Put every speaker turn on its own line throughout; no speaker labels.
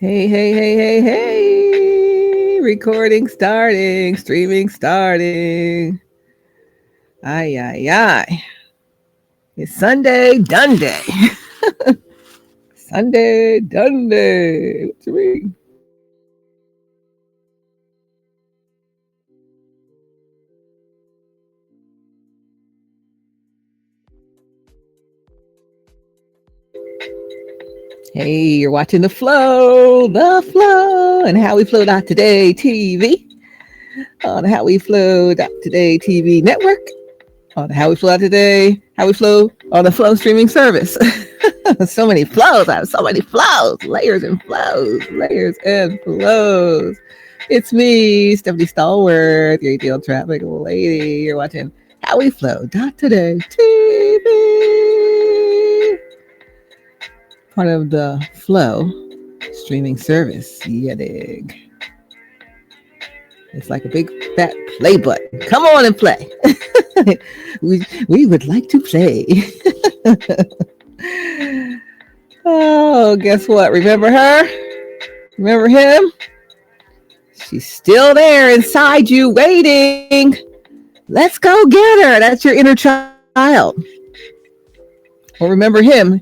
Hey, hey, hey, hey, hey. Recording starting, streaming starting. Ay, ay, ay. It's Sunday, done day. Sunday, done day. What you mean? Hey, you're watching and HowWeFlow.Today TV on HowWeFlow.Today TV network on HowWeFlow.Today, HowWeFlow on the Flow streaming service. So many flows. I have so many flows, layers and flows, layers and flows. It's me, Stephanie Stallworth, your ideal traffic lady. You're watching HowWeFlow.Today TV, part of the Flow streaming service. Yeah, dig. It's like a big fat play button. Come on and play. we would like to play. Oh, guess what? Remember her? Remember him? She's still there inside you waiting. Let's go get her. That's your inner child. Or remember him.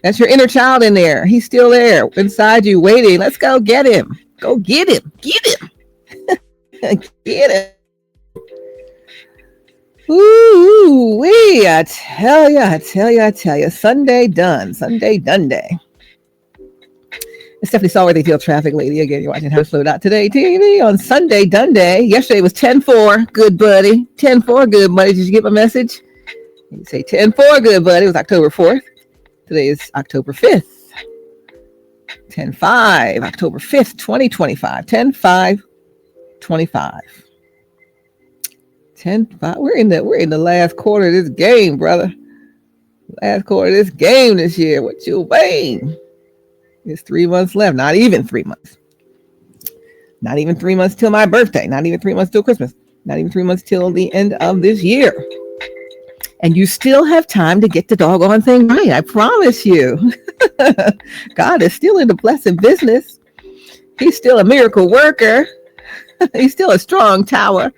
That's your inner child in there. He's still there inside you waiting. Let's go get him. Go get him. Get him. Get him. Ooh, wee. I tell you. Sunday done. Sunday done day. It's Stephanie Stallworth, the Ideal Traffic Lady. Again, you're watching HowWeFlow.Today TV on Sunday done day. Yesterday was 10-4. Good buddy. 10-4. Good buddy. Did you get my message? You say 10-4. Good buddy. It was October 4th. Today is October 5th. 10-5. October 5th, 2025. 10-5. 25. 10-5. We're in the last quarter of this game, brother. Last quarter of this game this year. What you mean? It's 3 months left. Not even 3 months. Not even 3 months till my birthday. Not even 3 months till Christmas. Not even 3 months till the end of this year. And you still have time to get the doggone thing right. I promise you. God is still in the blessing business. He's still a miracle worker. He's still a strong tower.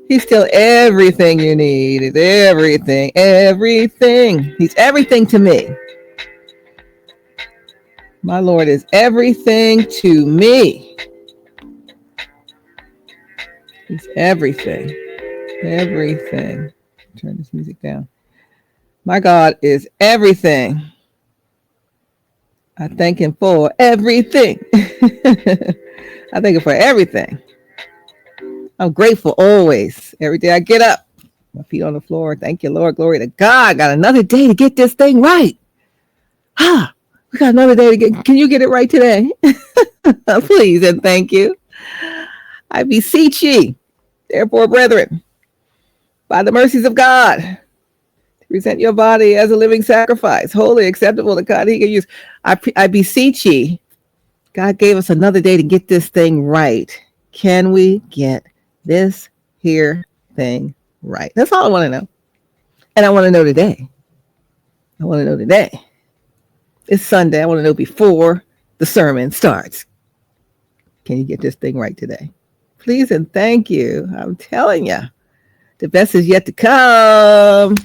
He's still everything you need. He's everything. He's everything to me. My Lord is everything to me. He's everything. Everything. Turn this music down. My God is everything. I thank him for everything. I thank him for everything. I'm grateful always. Every day I get up, my feet on the floor. Thank you, Lord. Glory to God. Got another day to get this thing right. We got another day to get. Can you get it right today? Please and thank you. I beseech ye, therefore, brethren, by the mercies of God, to present your body as a living sacrifice, holy, acceptable to God. He can use. I beseech ye. God gave us another day to get this thing right. Can we get this here thing right? That's all I want to know. And I want to know today. It's Sunday. I want to know before the sermon starts. Can you get this thing right today? Please and thank you. I'm telling you, the best is yet to come.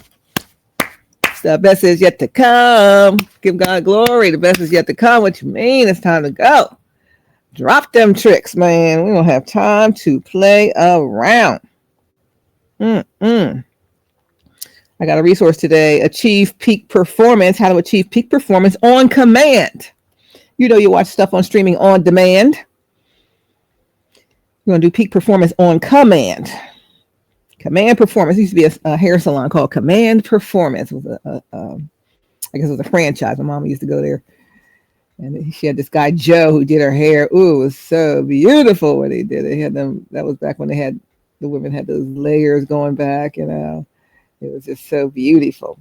The best is yet to come. Give God glory. The best is yet to come. What you mean? It's time to go. Drop them tricks, man. We don't have time to play around. I got a resource today. Achieve peak performance. How to achieve peak performance on command. You know, you watch stuff on streaming on demand. We're going to do peak performance on command. Command performance. It used to be a hair salon called Command Performance. It was I guess it was a franchise. My mom used to go there. And she had this guy, Joe, who did her hair. Ooh, it was so beautiful when he did it. He had them. That was back when the women had those layers going back. It was just so beautiful.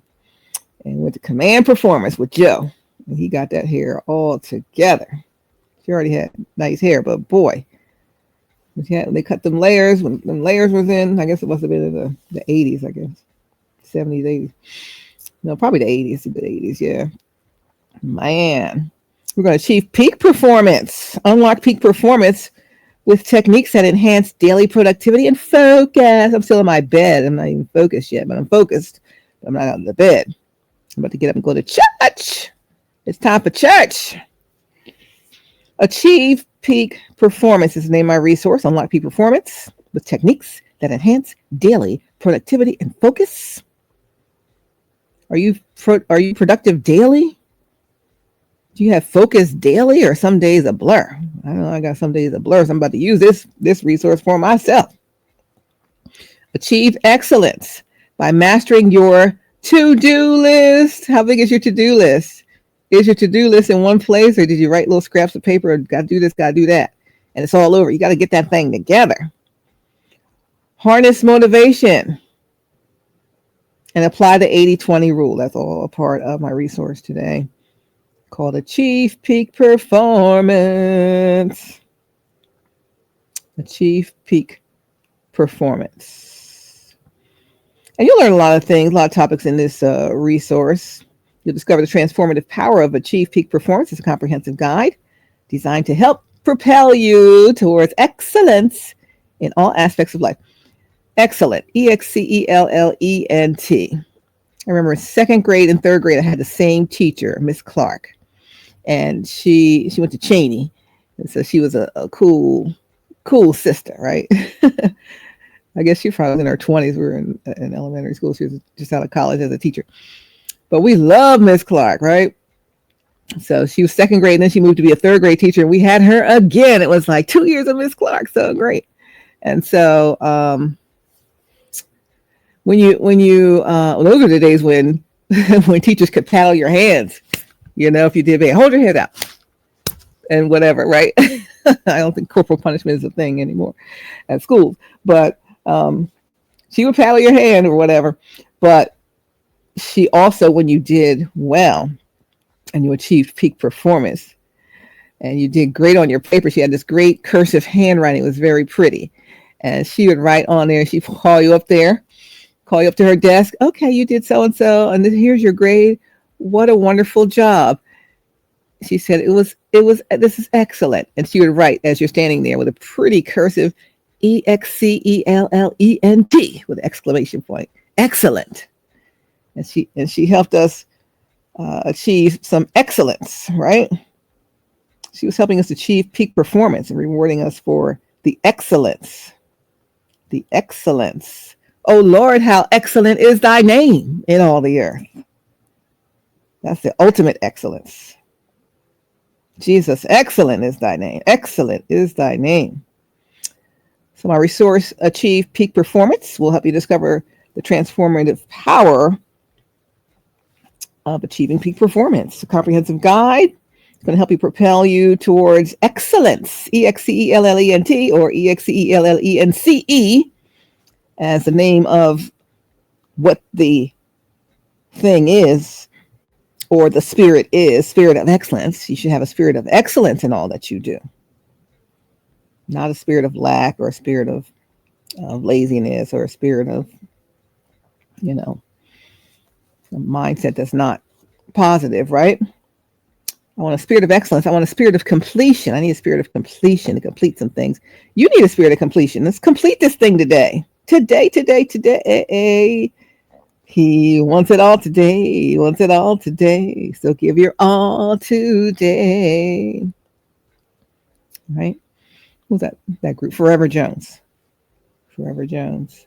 And went to Command Performance with Joe. And he got that hair all together. She already had nice hair, but boy, they cut them layers. When them layers was in, I guess it must have been in the 80s, I guess. 70s, 80s. No, probably the 80s, yeah. Man. We're going to achieve peak performance, unlock peak performance with techniques that enhance daily productivity and focus. I'm still in my bed. I'm not even focused yet, but I'm focused. I'm not out of the bed. I'm about to get up and go to church. It's time for church. Achieve peak performance is the name of my resource. Unlock peak performance with techniques that enhance daily productivity and focus. Are you productive daily? Do you have focus daily, or some days a blur? I know I got some days a blur, so I'm about to use this resource for myself. Achieve excellence by mastering your to-do list. How big is your to-do list? Is your to-do list in one place, or did you write little scraps of paper? Got to do this, got to do that, and it's all over. You got to get that thing together. Harness motivation and apply the 80-20 rule. That's all a part of my resource today, called Achieve Peak Performance. Achieve Peak Performance. And you'll learn a lot of things, a lot of topics in this resource. You'll discover the transformative power of Achieve Peak Performance. It's a comprehensive guide designed to help propel you towards excellence in all aspects of life. Excellent. EXCELLENT. I remember in second grade and third grade, I had the same teacher, Miss Clark. And she went to Cheney. And so she was a cool sister, right? I guess she probably was in her 20s. We were in elementary school. She was just out of college as a teacher. But we love Miss Clark, right? So she was second grade, and then she moved to be a third grade teacher. And we had her again. It was like 2 years of Miss Clark. So great. And so those are the days when when teachers could paddle your hands, if you did bad, hold your head out and whatever, right? I don't think corporal punishment is a thing anymore at schools, but she would paddle your hand or whatever. But she also, when you did well and you achieved peak performance and you did great on your paper, she had this great cursive handwriting. It was very pretty. And she would write on there, she'd call you up to her desk. Okay, you did so-and-so, and here's your grade. What a wonderful job. She said, this is excellent. And she would write as you're standing there with a pretty cursive EXCELLENT with an exclamation point. Excellent. And she helped us achieve some excellence, right? She was helping us achieve peak performance and rewarding us for the excellence. The excellence. Oh Lord, how excellent is thy name in all the earth. That's the ultimate excellence. Jesus, excellent is thy name. Excellent is thy name. So my resource, Achieve Peak Performance, will help you discover the transformative power of achieving peak performance. A comprehensive guide. It's going to help you propel you towards excellence. EXCELLENT or EXCELLENCE as the name of what the thing is, or the spirit is, spirit of excellence. You should have a spirit of excellence in all that you do. Not a spirit of lack or a spirit of laziness or a spirit of, a mindset that's not positive, right? I want a spirit of excellence. I want a spirit of completion. I need a spirit of completion to complete some things. You need a spirit of completion. Let's complete this thing today. Today. He wants it all today. He wants it all today. So give your all today. Right? Who's that? That group? Forever Jones. Forever Jones.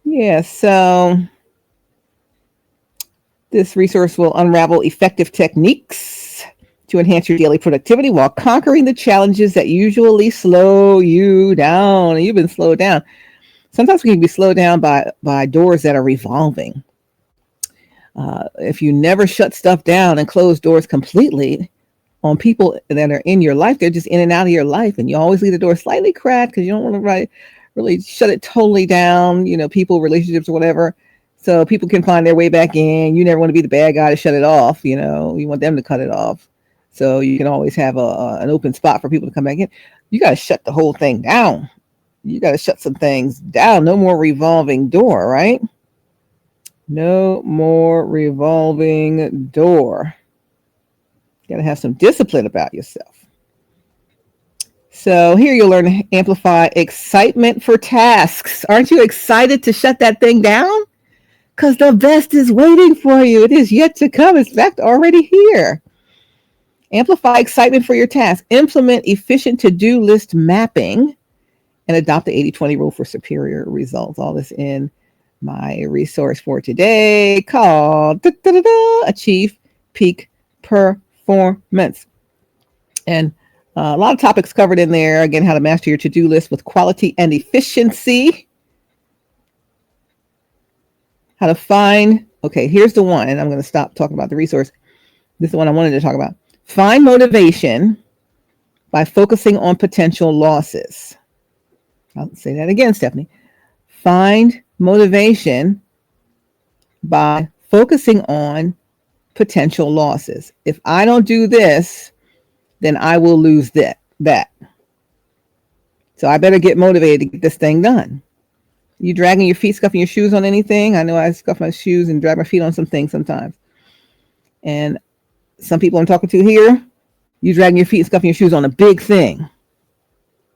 Yeah, so this resource will unravel effective techniques to enhance your daily productivity while conquering the challenges that usually slow you down. And you've been slowed down. Sometimes we can be slowed down by doors that are revolving. If you never shut stuff down and close doors completely on people that are in your life, they're just in and out of your life. And you always leave the door slightly cracked because you don't want to really shut it totally down, people, relationships, or whatever. So people can find their way back in. You never want to be the bad guy to shut it off. You want them to cut it off. So you can always have an open spot for people to come back in. You got to shut the whole thing down. You got to shut some things down. No more revolving door, right? No more revolving door. You got to have some discipline about yourself. So here you'll learn to amplify excitement for tasks. Aren't you excited to shut that thing down? Because the best is waiting for you. It is yet to come. It's in fact already here. Amplify excitement for your task. Implement efficient to-do list mapping and adopt the 80-20 rule for superior results. All this in my resource for today called Achieve Peak Performance. And a lot of topics covered in there. Again, how to master your to-do list with quality and efficiency. How to find, okay, here's the one, and I'm going to stop talking about the resource. This is the one I wanted to talk about. Find motivation by focusing on potential losses. I'll say that again, Stephanie. Find motivation by focusing on potential losses. If I don't do this, then I will lose that. So I better get motivated to get this thing done. You dragging your feet, scuffing your shoes on anything? I know I scuff my shoes and drag my feet on some things sometimes. And some people I'm talking to here, you dragging your feet and scuffing your shoes on a big thing.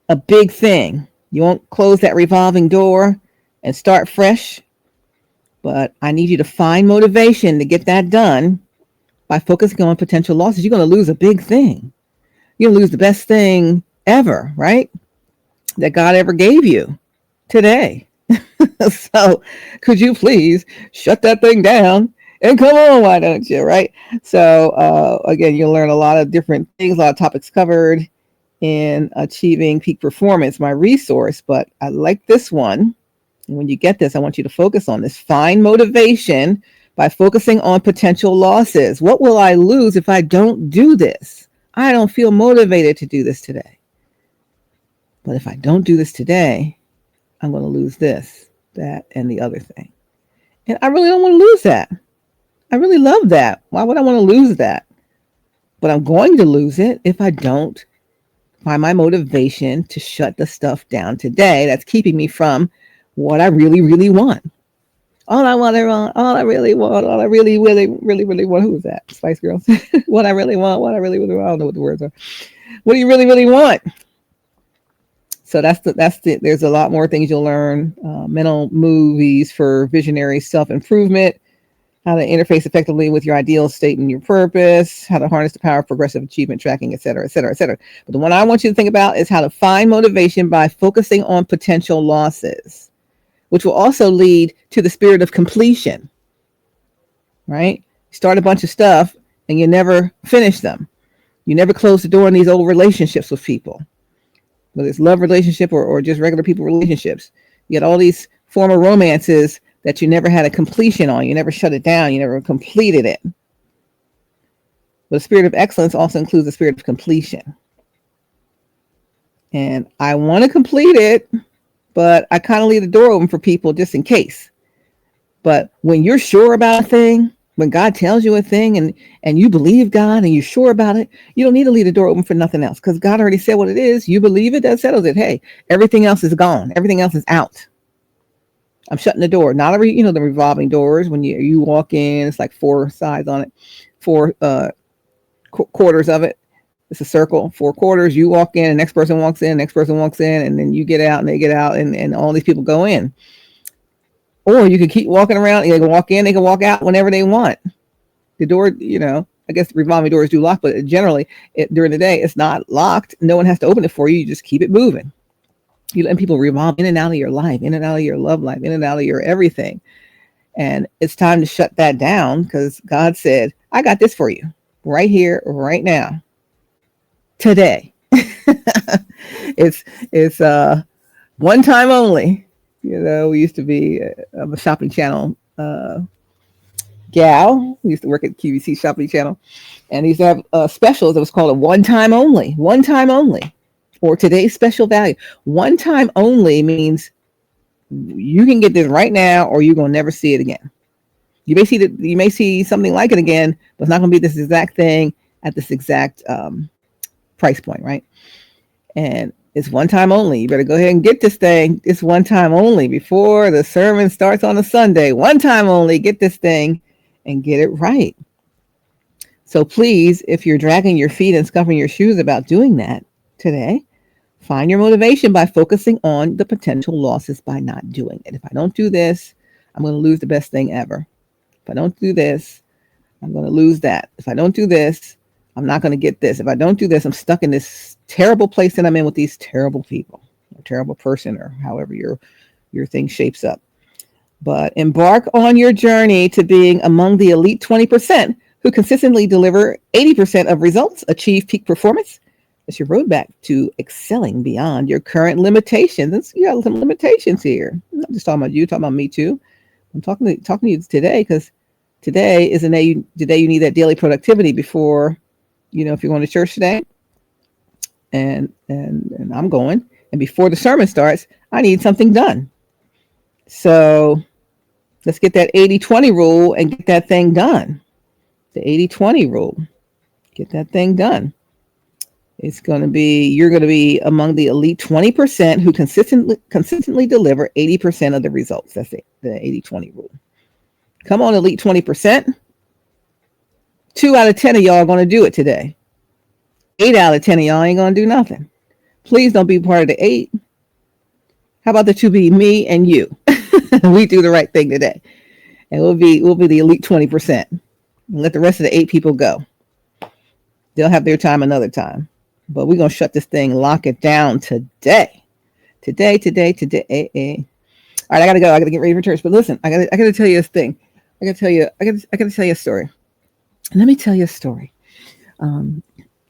A big thing. You won't close that revolving door and start fresh. But I need you to find motivation to get that done by focusing on potential losses. You're going to lose a big thing. You're going to lose the best thing ever, right? That God ever gave you today. So could you please shut that thing down and come on, why don't you, right? So again, you'll learn a lot of different things, a lot of topics covered in Achieving Peak Performance, my resource, but I like this one. And when you get this, I want you to focus on this. Find motivation by focusing on potential losses. What will I lose if I don't do this? I don't feel motivated to do this today. But if I don't do this today, I'm going to lose this, that, and the other thing. And I really don't want to lose that. I really love that. Why would I want to lose that? But I'm going to lose it if I don't find my motivation to shut the stuff down today that's keeping me from what I really, really want. All I really want. Who was that? Spice Girls. What I really want. I don't know what the words are. What do you really, really want? So there's a lot more things you'll learn. Mental movies for visionary self-improvement, how to interface effectively with your ideal state and your purpose, how to harness the power of progressive achievement tracking, et cetera, et cetera, et cetera. But the one I want you to think about is how to find motivation by focusing on potential losses, which will also lead to the spirit of completion, right? You start a bunch of stuff and you never finish them. You never close the door on these old relationships with people, whether it's love relationship or just regular people relationships. You get all these former romances that you never had a completion on. You never shut it down. You never completed it. But the spirit of excellence also includes the spirit of completion. And I want to complete it, but I kind of leave the door open for people just in case. But when you're sure about a thing, when God tells you a thing and you believe God and you're sure about it, you don't need to leave the door open for nothing else because God already said what it is. You believe it, that settles it. Hey, everything else is gone. Everything else is out. I'm shutting the door. Not the revolving doors. When you walk in, it's like four sides on it, four quarters of it. It's a circle, four quarters. You walk in, the next person walks in, and then you get out and they get out and all these people go in. Or you can keep walking around. They can walk in, they can walk out whenever they want. The door, I guess the revolving doors do lock, but generally during the day, it's not locked. No one has to open it for you. You just keep it moving. You let people revolve in and out of your life, in and out of your love life, in and out of your everything. And it's time to shut that down because God said, I got this for you right here, right now, today. It's one time only. We used to be a shopping channel gal. We used to work at QVC shopping channel and they used to have specials that was called a one time only, or today's special value. One time only means you can get this right now or you're going to never see it again. You may see something like it again, but it's not going to be this exact thing at this exact price point, right? And it's one time only. You better go ahead and get this thing. It's one time only before the sermon starts on a Sunday. One time only. Get this thing and get it right. So please, if you're dragging your feet and scuffing your shoes about doing that today, find your motivation by focusing on the potential losses by not doing it. If I don't do this, I'm going to lose the best thing ever. If I don't do this, I'm going to lose that. If I don't do this, I'm not going to get this. If I don't do this, I'm stuck in this terrible place that I'm in with these terrible people, a terrible person, or however your thing shapes up. But embark on your journey to being among the elite 20% who consistently deliver 80% of results, achieve peak performance. It's your road back to excelling beyond your current limitations. You got some limitations here. I'm not just talking about you, talking about me too. I'm talking to you today because today is the day you need that daily productivity before, if you're going to church today, and I'm going, and before the sermon starts, I need something done. So let's get that 80-20 rule and get that thing done. The 80-20 rule. Get that thing done. You're going to be among the elite 20% who consistently deliver 80% of the results. That's it, the 80-20 rule. Come on, elite 20%. 2 out of 10 of y'all are going to do it today. 8 out of 10 of y'all ain't going to do nothing. Please don't be part of the 8. How about the 2 be me and you? We do the right thing today. And we'll be the elite 20%. And let the rest of the 8 people go. They'll have their time another time. But we're going to shut this thing, lock it down today. Today. All right, I got to go. I got to get ready for church. But listen, I got to tell you this thing. I got to tell you a story. Let me tell you a story.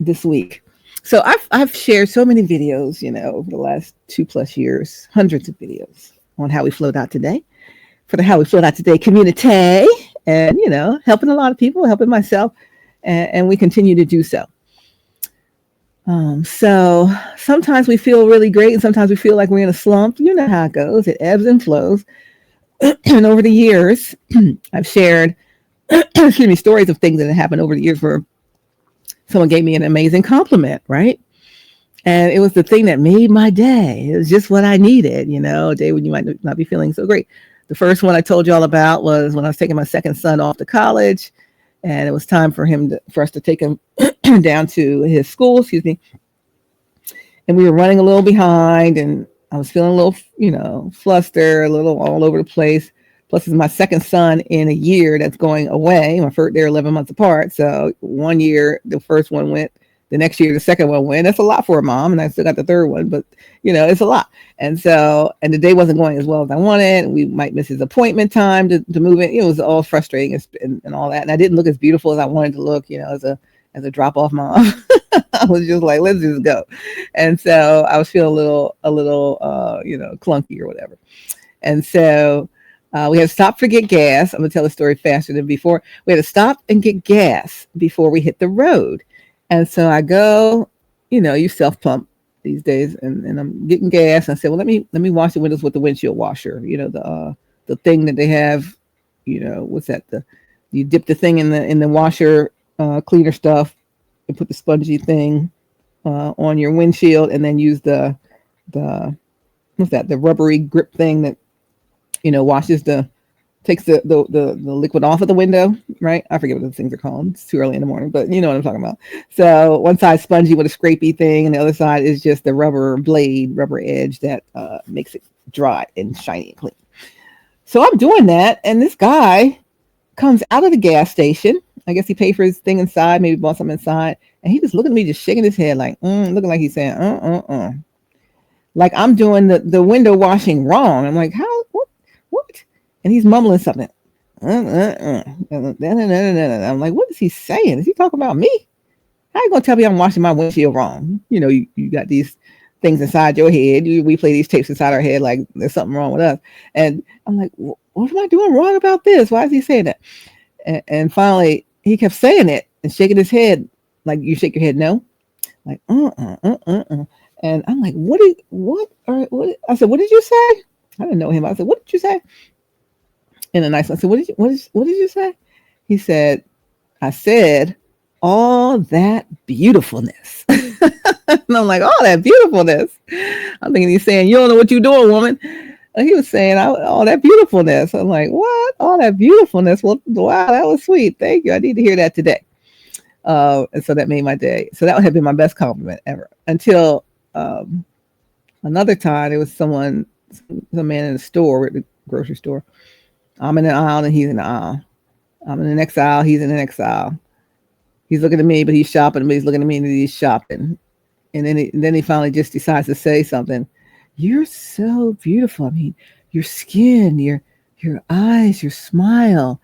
This week. So I've shared so many videos, over the last 2+ years, hundreds of videos on HowWeFlow.Today for the HowWeFlow.Today community, and helping a lot of people, helping myself, and we continue to do so. So sometimes we feel really great, and sometimes we feel like we're in a slump. You know how it goes; it ebbs and flows. And over the years, I've shared, stories of things that have happened over the years where someone gave me an amazing compliment, right? And it was the thing that made my day. It was just what I needed, a day when you might not be feeling so great. The first one I told you all about was when I was taking my second son off to college, and it was time for us to take him down to his school, and we were running a little behind, and I was feeling a little, flustered, a little all over the place. Plus, it's my second son in a year that's going away. They're 11 months apart. So 1 year, the first one went. The next year, the second one went. That's a lot for a mom. And I still got the third one. But, it's a lot. And the day wasn't going as well as I wanted. We might miss his appointment time to move in. It was all frustrating and all that. And I didn't look as beautiful as I wanted to look, as a drop-off mom. I was just like, let's just go. And so I was feeling a little, clunky or whatever. And so we had to stop for get gas. I'm going to tell the story faster than before. We had to stop and get gas before we hit the road. And so I go, you self-pump these days, and I'm getting gas. And I said, well, let me wash the windows with the windshield washer. The thing that they have, what's that? You dip the thing in the washer cleaner stuff and put the spongy thing on your windshield, and then use the rubbery grip thing that washes takes the liquid off of the window, right? I forget what those things are called. It's too early in the morning, but you know what I'm talking about. So one side spongy with a scrapey thing, and the other side is just the rubber edge that makes it dry and shiny and clean. So I'm doing that, and this guy comes out of the gas station. I guess he paid for his thing inside, maybe bought something inside, and he just looking at me, just shaking his head like, looking like he's saying, like I'm doing the window washing wrong. I'm like, how? What? And he's mumbling something. I'm like, what is he saying? Is he talking about me? How you gonna tell me I'm washing my windshield wrong? You got these things inside your head. We play these tapes inside our head like there's something wrong with us. And I'm like, what am I doing wrong about this? Why is he saying that? And finally, he kept saying it and shaking his head like you shake your head no. Like, And I'm like, what? I said, what did you say? I didn't know him. I said, what did you say? In a nice way. I said, what did you say? He said, I said, all that beautifulness. And I'm like, all that beautifulness. I'm thinking he's saying, you don't know what you're doing, woman. And he was saying, all that beautifulness. I'm like, what? All that beautifulness? Well, wow, that was sweet. Thank you. I need to hear that today. And so that made my day. So that would have been my best compliment ever until another time. There was some man in the store, at the grocery store. I'm in the aisle and he's in the aisle. I'm in the next aisle. He's in the next aisle. He's looking at me, but he's shopping. But he's looking at me and he's shopping. And then he finally just decides to say something. You're so beautiful. I mean, your skin, your eyes, your smile.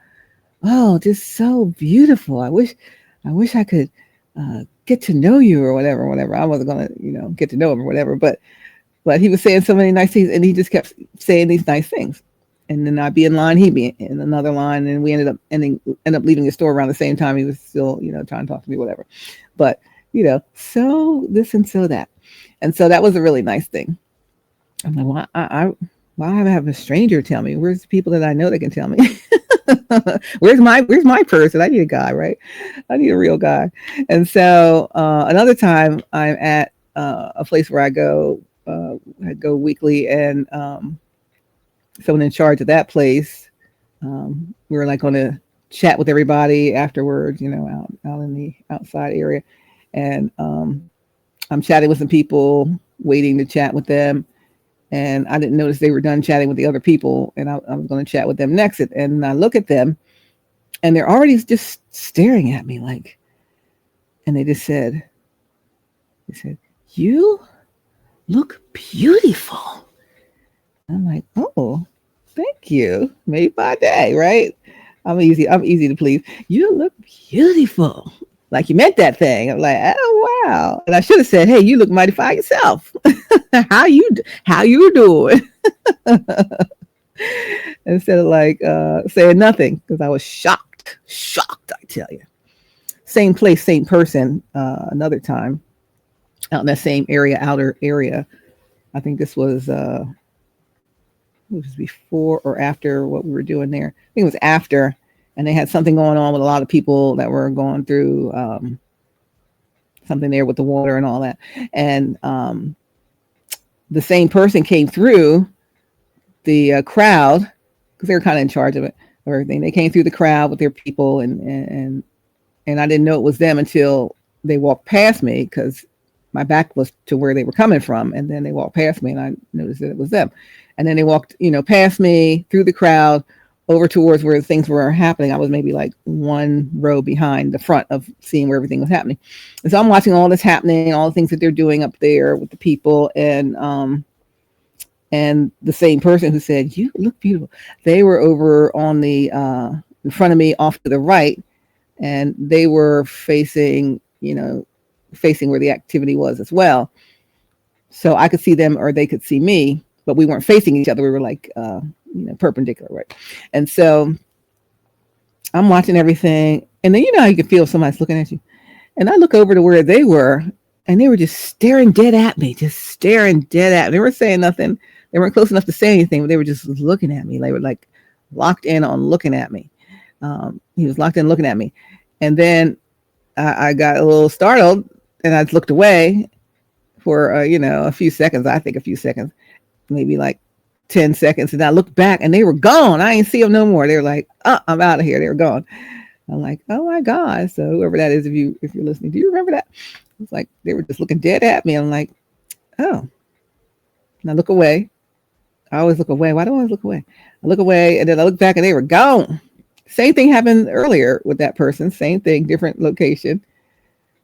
Oh, just so beautiful. I wish I could get to know you or whatever. I wasn't gonna, get to know him or whatever. But he was saying so many nice things, and he just kept saying these nice things. And then I'd be in line, he'd be in another line, and we ended up leaving the store around the same time. He was still, trying to talk to me, whatever. But so this and so that, and so that was a really nice thing. I'm like, why I have a stranger tell me? Where's the people that I know that can tell me? Where's my person? I need a guy, right? I need a real guy. And so another time I'm at a place where I go weekly, and someone in charge of that place, we were like going to chat with everybody afterwards, out in the outside area. And I'm chatting with some people, waiting to chat with them. And I didn't notice they were done chatting with the other people. And I was going to chat with them next. And I look at them and they're already just staring at me like, and they said, you look beautiful. I'm like, oh, thank you. Made my day, right? I'm easy to please. You look beautiful. Like you meant that thing. I'm like, oh wow. And I should have said, hey, you look mighty fine yourself. How you doing? Instead of like saying nothing, because I was shocked, I tell you. Same place, same person. Another time out in that same outer area. I think this was before or after what we were doing there. I think it was after, and they had something going on with a lot of people that were going through something there with the water and all that. And the same person came through the crowd, because they were kind of in charge of it or everything. They came through the crowd with their people, and I didn't know it was them until they walked past me, because my back was to where they were coming from. And then they walked past me and I noticed that it was them. And then they walked, past me through the crowd over towards where things were happening. I was maybe like one row behind the front of seeing where everything was happening. And so I'm watching all this happening, all the things that they're doing up there with the people. And the same person who said, you look beautiful, they were over on the in front of me off to the right. And they were facing where the activity was as well. So I could see them or they could see me, but we weren't facing each other. We were like, perpendicular, right? And so I'm watching everything. And then, how you can feel somebody's looking at you. And I look over to where they were, and they were just staring dead at me, They weren't saying nothing. They weren't close enough to say anything, but they were just looking at me. They were like locked in on looking at me. He was locked in looking at me. And then I got a little startled, and I looked away for, a few seconds, maybe like 10 seconds. And I looked back and they were gone. I ain't see them no more. They were like, I'm out of here. They were gone. I'm like, oh my God. So whoever that is, if you're listening, do you remember that? It's like, they were just looking dead at me. I'm like, oh, and I look away. I always look away. Why do I always look away? I look away and then I look back and they were gone. Same thing happened earlier with that person. Same thing, different location.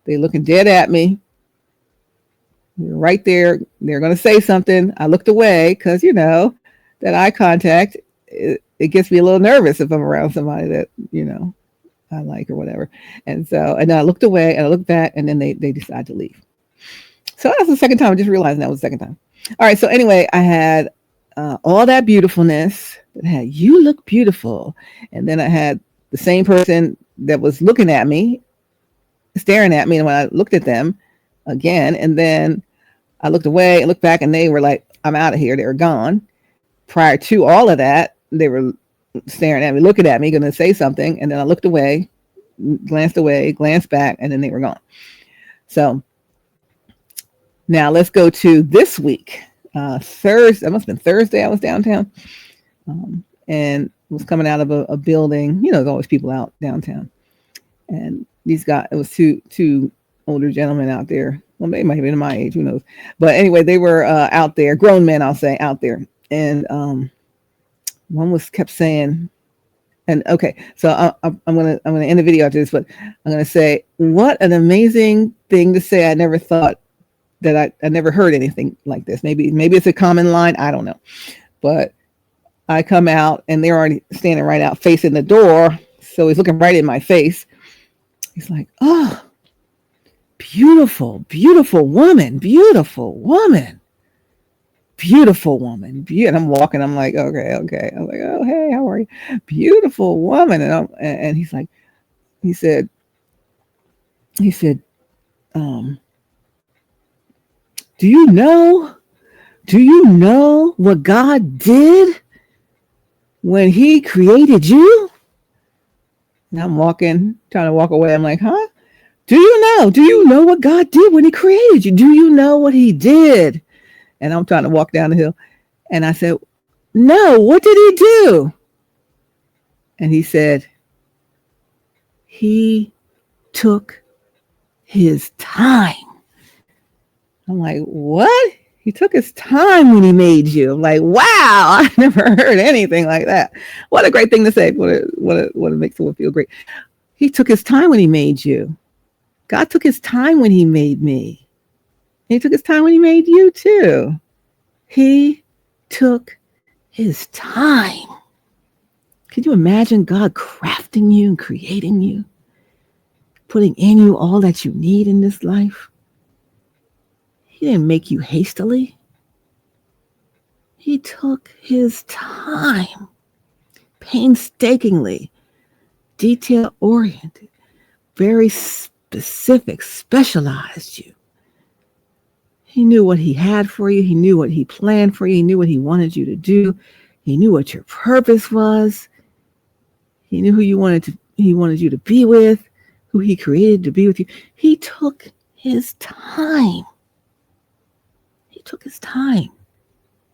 They looking dead at me. Right there. They're going to say something. I looked away because, that eye contact, it gets me a little nervous if I'm around somebody that, I like or whatever. And so, and then I looked away and I looked back and then they decide to leave. So that was the second time. I just realized that was the second time. All right. So anyway, I had all that beautifulness. That had, you look beautiful. And then I had the same person that was looking at me, staring at me. And when I looked at them again, and then I looked away and looked back and they were like, I'm out of here. They were gone. Prior to all of that, they were staring at me, looking at me, going to say something. And then I looked away, glanced back, and then they were gone. So now let's go to this week. Thursday, it must have been Thursday, I was downtown and was coming out of a building. There's always people out downtown. And These guys, it was two older gentlemen out there. Well, they might have been my age, who knows? But anyway, they were out there, grown men, I'll say, out there, and one was kept saying, and okay, so I'm gonna end the video after this, but I'm gonna say what an amazing thing to say. I never thought that I never heard anything like this. Maybe it's a common line. I don't know, but I come out and they're already standing right out facing the door, so he's looking right in my face. He's like, "Oh, beautiful, beautiful woman, beautiful woman." Beautiful woman. And I'm walking. I'm like, okay. I'm like, oh, hey, how are you? Beautiful woman. And he's like, he said, um, do you know what God did when he created you? And I'm walking, trying to walk away. I'm like, huh? Do you know what God did when he created you? Do you know what he did? And I'm trying to walk down the hill. And I said, no, what did he do? And he said, he took his time. I'm like, what? He took his time when he made you. I'm like, wow, I never heard anything like that. What a great thing to say. What makes someone feel great. He took his time when he made you. God took his time when he made me. He took his time when he made you too. He took his time. Could you imagine God crafting you and creating you, putting in you all that you need in this life? He didn't make you hastily. He took his time, painstakingly, detail-oriented, very specific, specialized you. He knew what he had for you. He knew what he planned for you. He knew what he wanted you to do. He knew what your purpose was. He knew who he wanted you to be with, who he created to be with you. He took his time. He took his time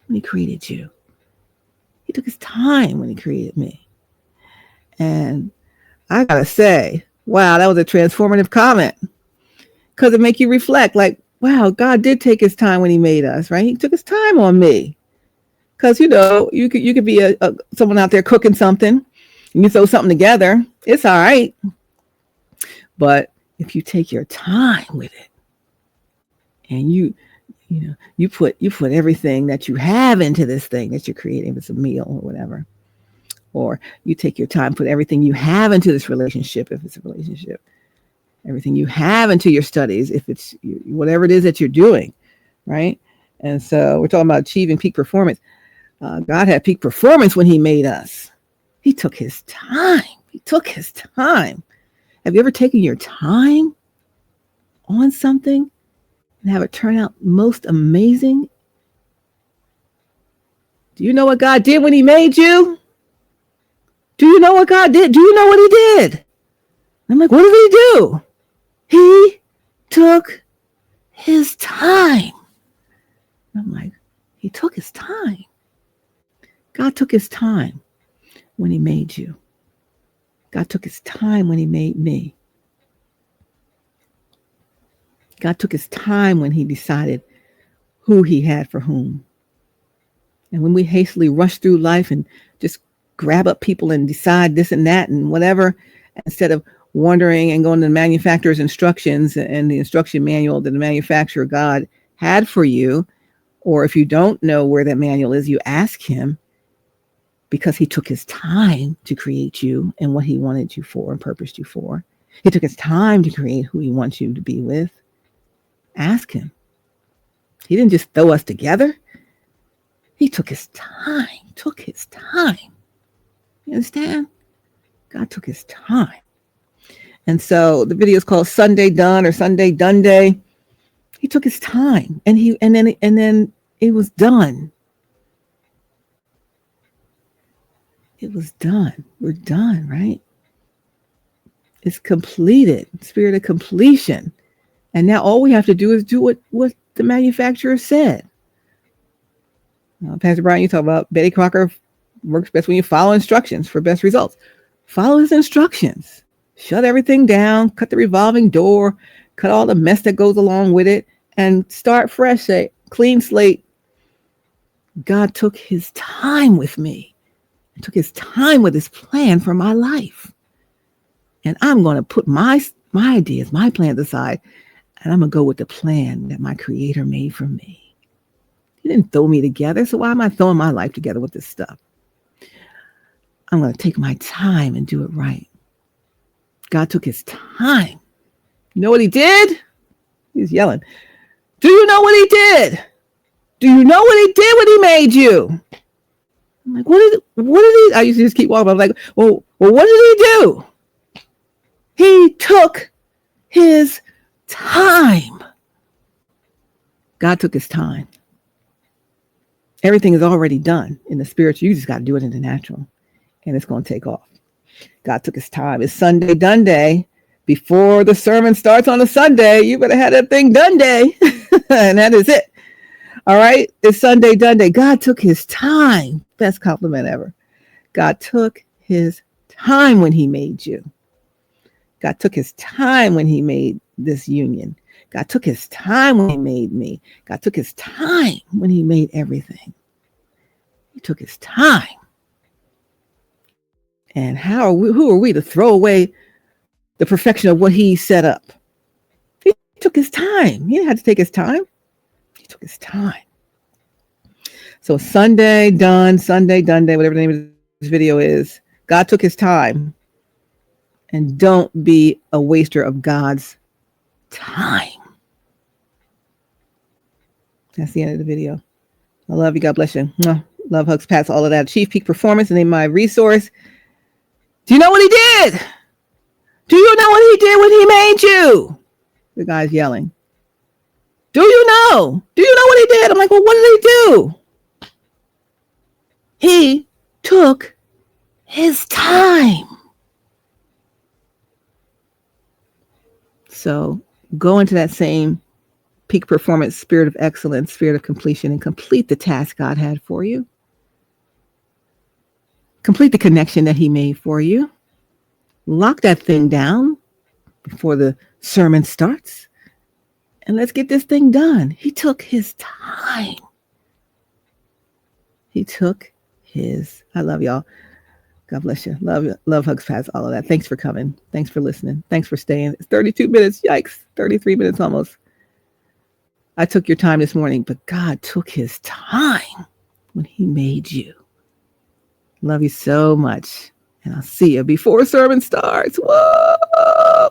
when he created you. He took his time when he created me. And I gotta say, wow, that was a transformative comment. Because it make you reflect, like, wow, God did take his time when he made us, right? He took his time on me. Because, you could be someone out there cooking something, and you throw something together, it's all right. But if you take your time with it, and you put everything that you have into this thing that you're creating, if it's a meal or whatever, or you take your time, put everything you have into this relationship, if it's a relationship, everything you have into your studies, if it's whatever it is that you're doing, right? And so we're talking about achieving peak performance. God had peak performance when he made us. He took his time. He took his time. Have you ever taken your time on something and have it turn out most amazing? Do you know what God did when he made you? Do you know what God did? Do you know what he did? I'm like, what did he do? He took his time. I'm like, he took his time. God took his time when he made you. God took his time when he made me. God took his time when he decided who he had for whom. And when we hastily rush through life and just grab up people and decide this and that and whatever, instead of wondering and going to the manufacturer's instructions and the instruction manual that the manufacturer God had for you, or if you don't know where that manual is, you ask him, because he took his time to create you and what he wanted you for and purposed you for. He took his time to create who he wants you to be with. Ask him. He didn't just throw us together. He took his time, You understand? God took his time. And so the video is called Sunday Done or Sunday Done Day. He took his time and then it was done. It was done. We're done, right? It's completed. Spirit of completion. And now all we have to do is do what the manufacturer said. Pastor Brian, you talk about Betty Crocker works best when you follow instructions for best results. Follow his instructions. shut everything down, cut the revolving door, cut all the mess that goes along with it, and start fresh, a clean slate. God took his time with me, and took his time with his plan for my life. And I'm going to put my ideas, my plans aside, and I'm going to go with the plan that my creator made for me. He didn't throw me together, so why am I throwing my life together with this stuff? I'm going to take my time and do it right. God took his time. You know what he did? He's yelling. Do you know what he did? Do you know what he did when he made you? I'm like, what did he? I used to just keep walking. I'm like, well, what did he do? He took his time. God took his time. Everything is already done in the spiritual. You just got to do it in the natural, and it's going to take off. God took his time. It's Sunday done day. Before the sermon starts on a Sunday, you better have that thing done day. And that is it. All right. It's Sunday done day. God took his time. Best compliment ever. God took his time when he made you. God took his time when he made this union. God took his time when he made me. God took his time when he made everything. He took his time. And who are we to throw away the perfection of what he set up? He took his time. He didn't have to take his time. He took his time. So Sunday done day, whatever the name of this video is. God took his time. And don't be a waster of God's time. That's the end of the video. I love you. God bless you. Love, hugs, pats, all of that. Chief Peak Performance, and in my resource. Do you know what he did? Do you know what he did when he made you? The guy's yelling. Do you know? Do you know what he did? I'm like, well, what did he do? He took his time. So go into that same peak performance, spirit of excellence, spirit of completion, and complete the task God had for you. Complete the connection that he made for you. Lock that thing down before the sermon starts. And let's get this thing done. He took his time. He took his, I love y'all. God bless you. Love, hugs, pats, all of that. Thanks for coming. Thanks for listening. Thanks for staying. It's 32 minutes. Yikes. 33 minutes almost. I took your time this morning, but God took his time when he made you. Love you so much. And I'll see you before sermon starts. Whoa.